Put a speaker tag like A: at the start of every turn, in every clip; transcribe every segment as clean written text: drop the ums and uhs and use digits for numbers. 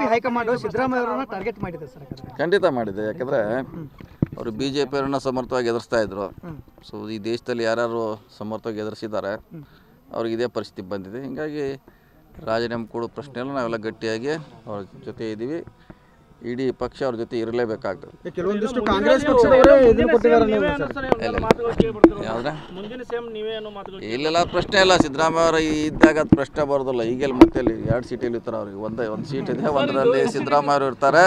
A: BJP high command Siddaramaiah ಅವರನ್ನ target ಮಾಡಿದೆ sir.
B: ಖಂಡಿತ ಮಾಡಿದೆ. ಯಾಕಂದರೆ ಅವರು ಬಿ ಜೆ ಪಿಯವರನ್ನ ಸಮರ್ಥವಾಗಿ ಎದುರಿಸ್ತಾ ಇದ್ರು. ಸೊ ಈ ದೇಶದಲ್ಲಿ ಯಾರ್ಯಾರು ಸಮರ್ಥವಾಗಿ ಎದುರಿಸಿದ್ದಾರೆ ಅವ್ರಿಗೆ ಇದೇ ಪರಿಸ್ಥಿತಿ ಬಂದಿದೆ. ಹೀಗಾಗಿ ರಾಜೀನಾಮೆ ಕೊಡೋ ಪ್ರಶ್ನೆ ಎಲ್ಲ ನಾವೆಲ್ಲ ಗಟ್ಟಿಯಾಗಿ ಅವ್ರ ಜೊತೆ ಇದ್ದೀವಿ. ಇಡೀ ಪಕ್ಷ ಅವ್ರ ಜೊತೆ ಇರಲೇಬೇಕಾಗ್ತದೆ.
A: ಕೆಲವೊಂದಿಷ್ಟು ಕಾಂಗ್ರೆಸ್ ಪಕ್ಷದವರೇ
B: ಇಲ್ಲೆಲ್ಲ ಪ್ರಶ್ನೆ ಇಲ್ಲ. ಸಿದ್ದರಾಮಯ್ಯ ಅವರು ಇದ್ದಾಗ ಅದು ಪ್ರಶ್ನೆ ಬರೋದಿಲ್ಲ. ಈಗೆಲ್ಲ ಮತ್ತೆ 2 ಸೀಟಲ್ಲಿ ಇರ್ತಾರೆ. ಅವ್ರಿಗೆ ಒಂದು ಸೀಟ್ ಇದೆ, ಒಂದರಲ್ಲಿ ಸಿದ್ದರಾಮಯ್ಯ ಅವರು ಇರ್ತಾರೆ.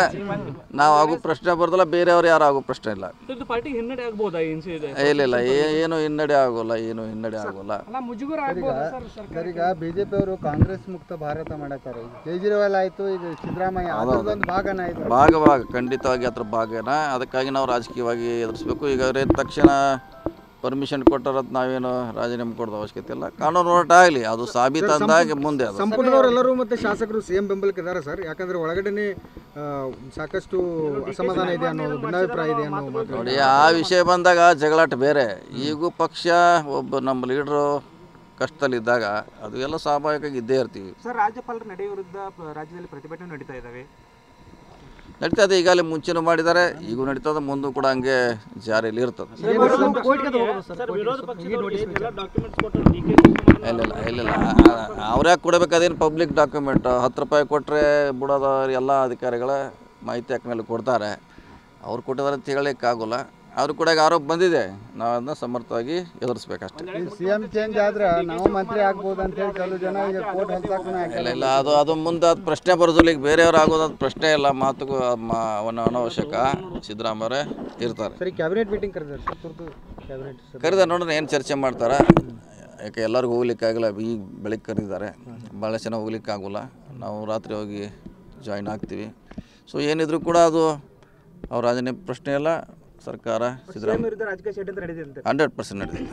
B: ನಾವು ಆಗೋ ಪ್ರಶ್ನೆ ಬರೋದಿಲ್ಲ, ಬೇರೆಯವ್ರು ಯಾರು ಆಗೋ ಪ್ರಶ್ನೆ ಇಲ್ಲ. ಇಲ್ಲ ಏನು ಹಿನ್ನಡೆ ಆಗೋಲ್ಲ,
A: ಈಗ ಬಿಜೆಪಿ ಅವರು ಕಾಂಗ್ರೆಸ್ ಮುಕ್ತ ಭಾರತ ಮಾಡತಾರೆ. ಕೇಜ್ರಿವಾಲ್ ಆಯ್ತು, ಈಗ ಸಿದ್ದರಾಮಯ್ಯ
B: ಭಾಗ ಖಂಡಿತವಾಗಿ ಅದ್ರ ಭಾಗನ. ಅದಕ್ಕಾಗಿ ನಾವು ರಾಜಕೀಯವಾಗಿ ಎದುರಿಸ್ಬೇಕು. ಈಗ ಅವ್ರೇನು ತಕ್ಷಣ ಪರ್ಮಿಷನ್ ಕೊಟ್ಟರದ್ದು ನಾವೇನು ರಾಜೀನಾಮೆ ಕೊಡೋದು ಅವಶ್ಯಕತೆ ಇಲ್ಲ. ಕಾನೂನು ಹೋರಾಟ ಆಗಲಿ, ಅದು ಸಾಬೀತು ಅಂದಾಗ ಮುಂದೆ
A: ಸಂಪುಟದವರೆಲ್ಲರೂ ಮತ್ತು ಶಾಸಕರು ಸಿಎಂ ಬೆಂಬಲಕ್ಕೆ ಇದ್ದಾರೆ ಸರ್. ಯಾಕಂದ್ರೆ ಒಳಗಡೆ ಸಾಕಷ್ಟು ಅಸಮಾಧಾನ ಇದೆ ಅನ್ನೋದು, ಭಿನ್ನಾಭಿಪ್ರಾಯ ಇದೆ ಅನ್ನೋ
B: ನೋಡಿ. ಆ ವಿಷಯ ಬಂದಾಗ ಜಗಳಾಟ ಬೇರೆ. ಈಗೂ ಪಕ್ಷ ಒಬ್ಬ ನಮ್ಮ ಲೀಡ್ರು ಕಷ್ಟದಲ್ಲಿದ್ದಾಗ ಅದು ಎಲ್ಲ ಸ್ವಾಭಾವಿಕವಾಗಿ ಇದ್ದೇ ಇರ್ತೀವಿ
A: ಸರ್. ರಾಜ್ಯಪಾಲರ ನಡೆ ವಿರುದ್ಧ ರಾಜ್ಯದಲ್ಲಿ ಪ್ರತಿಭಟನೆ ನಡೀತಾ ಇದ್ದಾವೆ.
B: ನಡೀತದೆ. ಈಗಾಗಲೇ ಮುಂಚೆನೂ ಮಾಡಿದ್ದಾರೆ, ಈಗೂ ನಡೀತದೆ, ಮುಂದೂ ಕೂಡ ಹಂಗೆ ಜಾರಿಯಲ್ಲಿ ಇರ್ತದೆ. ಇಲ್ಲ ಅವ್ರ್ಯಾಕೆ ಕೊಡಬೇಕು? ಅದೇನು ಪಬ್ಲಿಕ್ ಡಾಕ್ಯುಮೆಂಟ್. 10 ರೂಪಾಯಿ ಕೊಟ್ಟರೆ ಬಿಡೋದು ಎಲ್ಲ ಅಧಿಕಾರಿಗಳ ಮಾಹಿತಿ ಹಾಕ ಮೇಲೆ ಕೊಡ್ತಾರೆ. ಅವ್ರು ಕೊಟ್ಟಿದ್ದಾರೆ ಅಂತ ಹೇಳಲಿಕ್ಕಾಗೋಲ್ಲ. ಅವ್ರು ಕೂಡ ಆರೋಪ ಬಂದಿದೆ, ನಾವು ಅದನ್ನ ಸಮರ್ಥವಾಗಿ ಎದುರಿಸ್ಬೇಕಷ್ಟೇ.
A: ಸಿಎಂ ಚೇಂಜ್ ಆದ್ರೆ ನಾವು ಮಂತ್ರಿ ಆಗ್ಬೋದು ಅಂತ ಹೇಳಿ ಕೆಲವು ಜನ ಈಗ ಕೋರ್ಟ್
B: ಇಲ್ಲ ಅದು ಮುಂದೆ ಅದು ಪ್ರಶ್ನೆ ಬರೋದಿಲ್ಲ. ಈಗ ಬೇರೆಯವ್ರು ಆಗೋದು ಪ್ರಶ್ನೆ ಇಲ್ಲ. ಮಾತುಗೂ ಅನವಶ್ಯಕ. ಸಿದ್ದರಾಮಯ್ಯ ಇರ್ತಾರೆ.
A: ಸರಿ, ಕ್ಯಾಬಿನೆಟ್ ಮೀಟಿಂಗ್
B: ಕರೆದ ನೋಡೋಣ ಏನು ಚರ್ಚೆ ಮಾಡ್ತಾರೆ. ಯಾಕೆ ಎಲ್ಲರಿಗೂ ಹೋಗ್ಲಿಕ್ಕಾಗಲ್ಲ. ಈಗ ಬೆಳಿಗ್ಗೆ ಕರೆದಿದ್ದಾರೆ, ಭಾಳ ಜನ ಹೋಗ್ಲಿಕ್ಕಾಗೋಲ್ಲ. ನಾವು ರಾತ್ರಿ ಹೋಗಿ ಜಾಯಿನ್ ಆಗ್ತೀವಿ. ಸೊ ಏನಿದ್ರು ಕೂಡ ಅದು ಅವ್ರ ರಾಜೀನಾಮೆ ಪ್ರಶ್ನೆ ಇಲ್ಲ. ಸರ್ಕಾರ ಸಿದ್ದರಾಮಯ್ಯ 100% ನಡೆದಿದೆ.